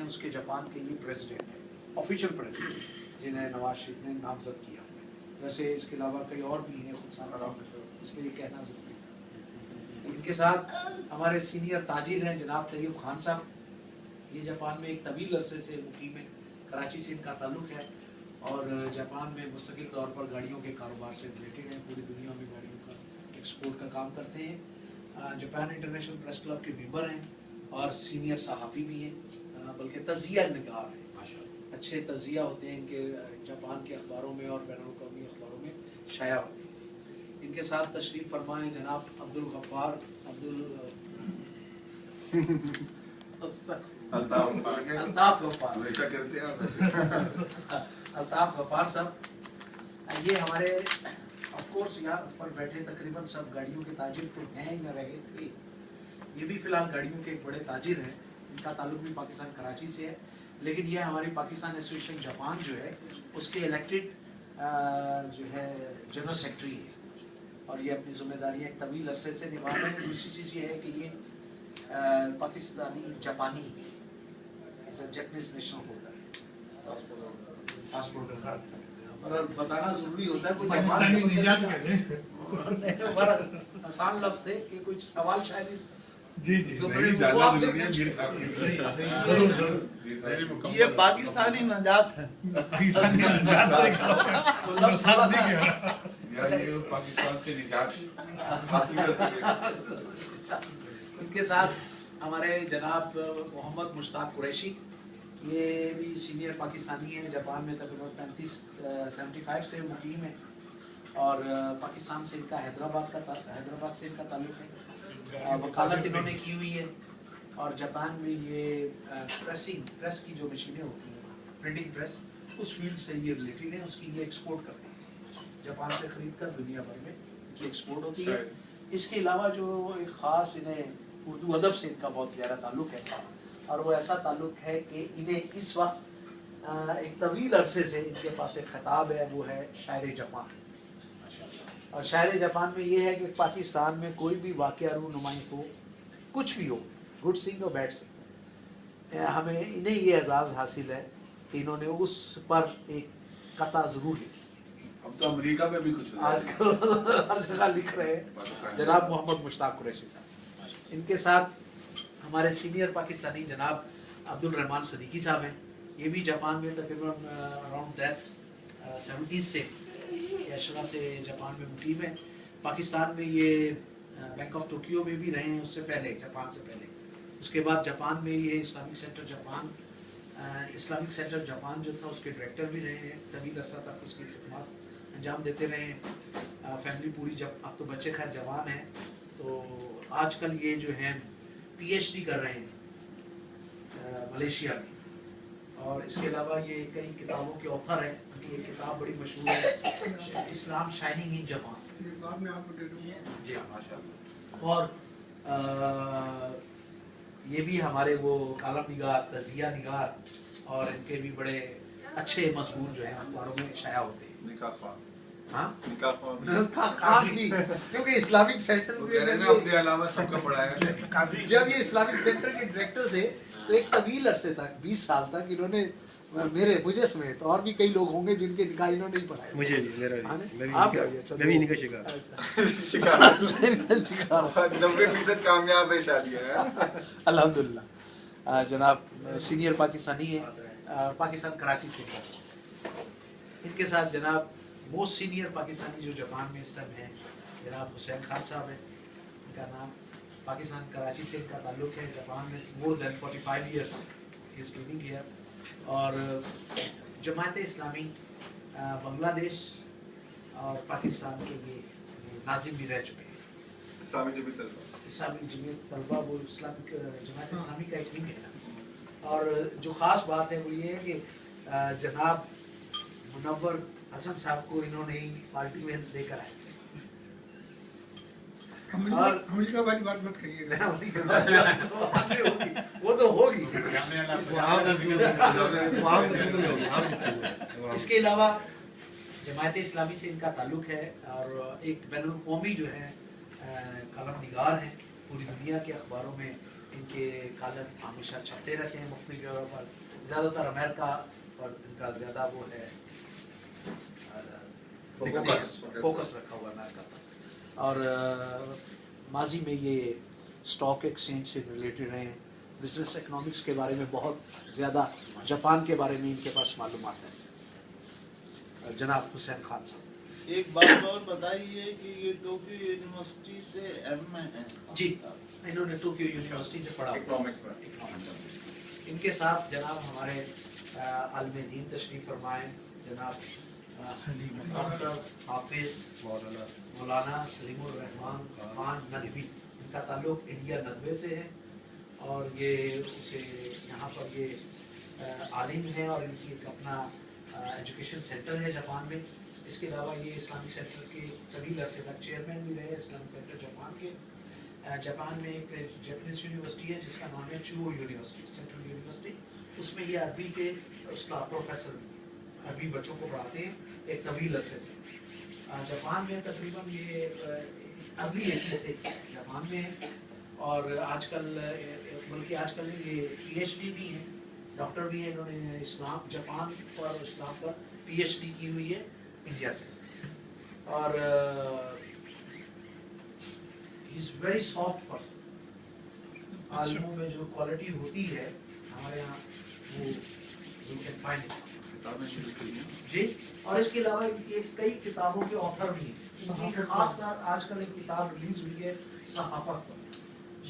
اس کے جاپان کے یہ پریزیڈنٹ ہیں، آفیشیل پریزیڈنٹ، جنہیں نواز شریف نے نامزد کیا ہوا ہے۔ ویسے اس کے علاوہ کئی اور بھی ہیں خود ساتھ، اس لیے کہنا ضروری تھا۔ ان کے ساتھ ہمارے سینئر تاجر ہیں جناب طیب خان صاحب، یہ جاپان میں ایک طویل عرصے سے مقیم ہے، کراچی سے ان کا تعلق ہے اور جاپان میں مستقل طور پر گاڑیوں کے کاروبار سے ریلیٹڈ ہیں، پوری دنیا میں گاڑیوں کا ایکسپورٹ کا کام کرتے ہیں۔ جاپان انٹرنیشنل پریس کلب کے ممبر ہیں اور سینئر صحافی بھی ہیں، بلکہ تجزیہ نگار ہیں، اچھے تجزیہ ہوتے ہیں ان کے، جاپان کے اخباروں میں اور بین الاقوامی اخباروں میں شائع ہوتے ہیں۔ ان کے ساتھ تشریف فرما ہیں جناب عبدالغفار الطاف غفار صاحب، یہ ہمارے آف کورس یہاں پر بیٹھے تقریباً سب گاڑیوں کے تاجر تو ہیں یا رہے تھے، یہ بھی فی الحال گاڑیوں کے ایک بڑے تاجر ہیں، ان کا تعلق بھی پاکستان کراچی سے ہے، لیکن یہ ہماری پاکستان ایسوسیشن جاپان جو ہے اس کے الیکٹڈ جو ہے جنرل سیکرٹری ہے اور یہ اپنی ذمہ داریاں ایک طویل عرصے سے نبھا رہے ہیں۔ دوسری چیز یہ ہے کہ یہ پاکستانی جاپانی جیپنیز نیشنل ہولڈر ہے، پاسپورٹ اور بتانا ضروری ہوتا ہے کوئی جاپان آسان لفظ تھے کہ کچھ سوال شاید اس یہ پاکستانی نجات ہے، پاکستان سے نجات حاصل کر سکے۔ ان کے ساتھ ہمارے جناب محمد مشتاق قریشی، یہ بھی سینئر پاکستانی ہیں، جاپان میں تقریباً 75 سے مقیم ہیں اور پاکستان سے ان کا حیدرآباد سے ان کا تعلق ہے، وکالت انہوں نے کی ہوئی ہے اور جاپان میں یہ پریس کی جو مشینیں ہوتی ہیں، پرنٹنگ پریس، اس فیلڈ سے یہ ریلیٹڈ ہے، اس کی یہ ایکسپورٹ کرتے ہیں، جاپان سے خرید کر دنیا بھر میں ان کی ایکسپورٹ ہوتی ہے۔ اس کے علاوہ جو ایک خاص انہیں اردو ادب سے ان کا بہت گہرا تعلق ہے اور وہ ایسا تعلق ہے کہ انہیں اس وقت ایک طویل عرصے سے ان کے پاس ایک خطاب ہے، وہ ہے شاعر جاپان، اور شاعر جاپان میں یہ ہے کہ پاکستان میں کوئی بھی واقعہ رونمائی ہو، کچھ بھی ہو، گڈ سنگ اور بیڈ سنگ، ہمیں انہیں یہ اعزاز حاصل ہے کہ انہوں نے اس پر ایک قطعہ ضرور لکھی۔ اب تو امریکہ میں بھی کچھ آج کل ہر جگہ لکھ رہے ہیں جناب محمد مشتاق قریشی صاحب۔ ان کے ساتھ ہمارے سینئر پاکستانی جناب عبد الرحمان صدیقی صاحب ہیں، یہ بھی جاپان میں تقریباً اراؤنڈ دیٹ 70 سے اشرا سے جاپان میں مقیم ہے۔ پاکستان میں یہ بینک آف ٹوکیو میں بھی رہے ہیں اس سے پہلے، جاپان سے پہلے، اس کے بعد جاپان میں یہ اسلامک سینٹر جاپان جو تھا اس کے ڈائریکٹر بھی رہے ہیں، طویل عرصہ تک اس کی خدمات انجام دیتے رہے ہیں۔ فیملی پوری، جب اب تو بچے خیر جوان ہیں، تو آج کل یہ جو ہیں PhD کر رہے ہیں ملیشیا میں، اور اس کے علاوہ یہ کئی کتابوں کے آتھر ہیں، ان کی ایک کتاب بڑی مشہور ہے، اسلام شائننگ ان جاپان، جی ہاں ماشاء اللہ۔ اور یہ بھی ہمارے وہ کالم نگار، تجزیہ نگار، اور ان کے بھی بڑے اچھے مضمون جو ہیں اخباروں میں شائع ہوتے ہیں۔ ہاں خان بھی، کیونکہ اسلامک سینٹر اپنے علاوہ سب کا پڑھایا ہے۔ جب یہ اسلامک سینٹر کے ڈائریکٹر تھے تو ایک طویل عرصے تک 20 سال تک انہوں نے مجھے سمیت اور بھی کئی لوگ ہوں گے جن کے نکاح انہوں نے ہی پڑھائے، مجھے بھی، میرا بھی، آپ کا بھی انہی کا شکار۔ 90% کامیاب ہے شادی ہے الحمدللہ۔ جناب سینئر پاکستانی ہیں، پاکستان کراچی سے۔ ان کے ساتھ جناب موسٹ سینئر پاکستانی جو جاپان میں اس ٹائم ہیں جناب حسین خان صاحب ہیں، ان کا نام، پاکستان کراچی سے ان کا تعلق ہے، جاپان میں مور دین 45 ایئرس از لیونگ ہیئر، اور جماعت اسلامی بنگلہ دیش اور پاکستان کے یہ ناظم بھی رہ چکے ہیں۔ اسلامی جمعیت طلبہ وہ اسلامک جماعت اسلامی کا ایک ونگ ہے، اور جو خاص بات ہے وہ یہ ہے کہ جناب منور حسن صاحب کو انہوں نے ہی پارٹی میں دے کر آئے تھے۔ امریکہ والی بات مت کریے گا، وہ تو ہوگی۔ اس کے علاوہ جماعت اسلامی سے ان کا تعلق ہے اور ایک بین الاقوامی جو ہے قلم نگار ہیں، پوری دنیا کے اخباروں میں इनके कालम हमेशा छपते रहते हैं मुख्तलिफ जगह पर, ज़्यादातर अमेरिका पर इनका ज़्यादा वो है फोकस रखा हुआ अमेरिका पर। और माजी में ये स्टॉक एक्सचेंज से रिलेटेड हैं, बिजनेस इकोनॉमिक्स के बारे में बहुत ज़्यादा, जापान के बारे में इनके पास मालूमात है। जनाब हुसैन खान साहब। एक बात और बताइए कि ये टोक्यो यूनिवर्सिटी से एम में है जी, इन्होंने टोक्यो यूनिवर्सिटी से पढ़ा इकोनॉमिक्स में। इकोनॉमिक्स। इनके साथ जनाब हमारे आलिम दीन तशरीफ फरमाए, जनाब डॉक्टर हाफिज मौलाना सलीमुर रहमान खान नदवी। इनका ताल्लुक इंडिया नदवे से है और ये उसे यहाँ पर ये आलिम है और इनकी एक अपना एजुकेशन सेंटर है जापान में। इसके अलावा ये इस्लामिक सेंटर के कभी अरसे तक चेयरमैन भी रहे इस्लामिक सेंटर जापान के। जापान में एक जैपनीज यूनिवर्सिटी है जिसका नाम है चुओ यूनिवर्सिटी, सेंट्रल यूनिवर्सिटी। उसमें ये अरबी के उस्ताद प्रोफेसर, अरबी बच्चों को पढ़ाते हैं एक तवील अरसे से। जापान में तकरीबन ये अगली एज से जापान में है और आजकल बल्कि आजकल ये PhD भी हैं, डॉक्टर भी हैं। इन्होंने इस्लाम जापान और इस्लाम पर PhD की हुई है इंडिया से। और he is very soft person. आलिमों में जो क्वालिटी होती है हमारे यहाँ वो यू कैन फाइंड इट जी। और इसके अलावा ये कई किताबों के ऑथर भी हैं। इनकी खासकर आजकल एक किताब रिलीज हुई है सहाफत पर,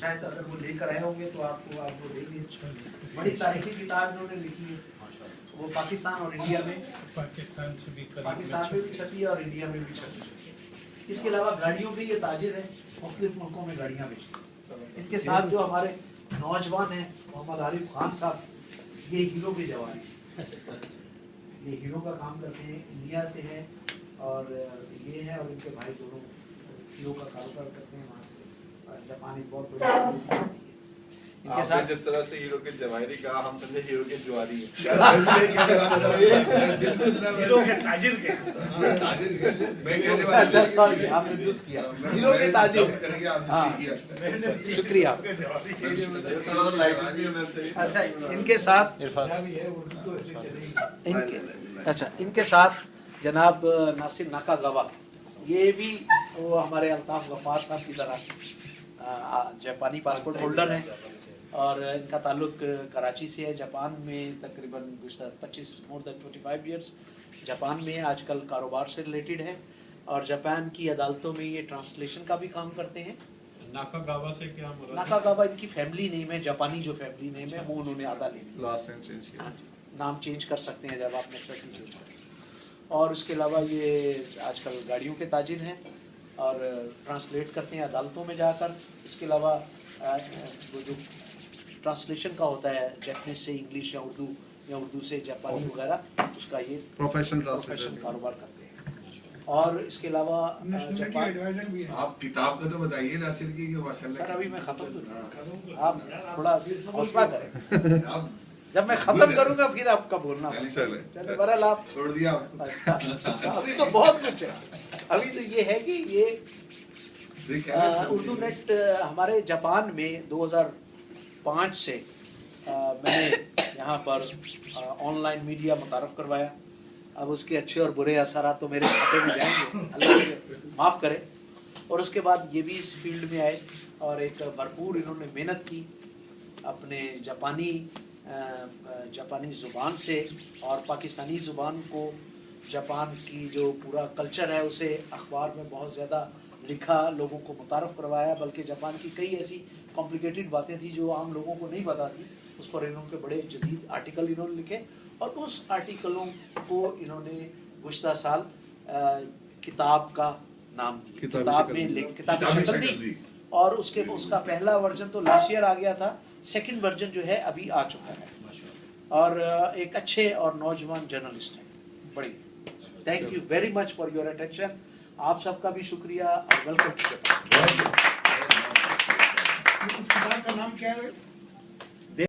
शायद अगर वो लेकर आए होंगे तो आपको देंगे। बड़ी तारीखी किताब इन्होंने लिखी है, वो पाकिस्तान और इंडिया में, पाकिस्तान में भी छपी है और इंडिया में भी छपी है। इसके अलावा गाड़ियों के ये ताजिर है, मुख्तलिफ मुल्कों में गाड़ियाँ बेचते हैं। इनके साथ जो हमारे नौजवान हैं मोहम्मद आरिफ खान साहब, ये हीरो के जवान हैं। ये हीरो का काम करते हैं, इंडिया से हैं और ये हैं और इनके भाई दोनों हीरो का कारोबार करते हैं वहाँ से। जापान एक बहुत बड़ी कंट्री है। इनके साथ जिस तरह से हीरो के जवाहरी कहा, हम समझे हीरो के जुआरी है। हीरो के ताजिर के। अच्छा सॉरी, आपने दुरुस्त किया, हीरो के ताजिर। हाँ, शुक्रिया। अच्छा, इनके साथ इनके साथ जनाब नासिर नाकागावा, ये भी वो हमारे अल्ताफ गफ्फार साहब की तरह जापानी पासपोर्ट होल्डर हैं और इनका ताल्लुक कराची से है। जापान में तकरीबन 25 इयर्स जापान में है, आजकल कारोबार से रिलेटेड है और जापान की अदालतों में ये ट्रांसलेशन का भी काम करते हैं। नाकागावा से क्या मुराद? नाकागावा इनकी फैमिली नेम है, जापानी जो फैमिली नेम है वो उन्होंने आधा ले लिया, लास्ट टाइम चेंज किया। नाम चेंज कर सकते हैं जब आप नेक्स्ट टाइम चेंज करें। और उसके अलावा ये आजकल गाड़ियों के ताजिर हैं और ट्रांसलेट करते हैं अदालतों में जाकर। इसके अलावा वो जो ट्रांसलेशन का होता है जापानीज से इंग्लिश या उर्दू से जापानी वगैरह, उसका ये प्रोफेशनल कारोबार करते हैं। और इसके अलावा आप किताब का तो बताइए नासिर की माशाल्लाह। सर अभी मैं खत्म तो आप थोड़ा हौसला करें, जब मैं खत्म करूंगा फिर आपका बोलना। चले बहरहाल आप छोड़ दिया। अभी तो बहुत कुछ है। अभी तो ये है कि ये उर्दू नेट हमारे जापान में 2005 से मैंने यहाँ पर ऑनलाइन मीडिया मुतारफ़ करवाया। अब उसके अच्छे और बुरे असरात तो मेरे खाते में जाएंगे, अल्लाह माफ़ करे। और उसके बाद ये भी इस फील्ड में आए और एक भरपूर इन्होंने मेहनत की अपने जापानी ज़ुबान से और पाकिस्तानी ज़ुबान को, जापान की जो पूरा कल्चर है उसे अखबार में बहुत ज़्यादा लिखा, लोगों को मुतारफ़ करवाया। बल्कि जापान की कई ऐसी कॉम्प्लिकेटेड बातें थी जो आम लोगों को नहीं पता थी, उस पर इन्होंने बड़े जदीद आर्टिकल इन्होंने लिखे और उस आर्टिकलों को इन्होंने गुज़श्ता साल किताब का नाम दिया, किताब में शक्ल दी। और उसका पहला वर्जन तो लास्ट ईयर आ गया था, सेकंड वर्जन जो है अभी आ चुका है और एक अच्छे और नौजवान जर्नलिस्ट हैं। बड़ी thank you very much for your attention. आप सबका भी शुक्रिया और वेलकम टू जापान। का नाम क्या है?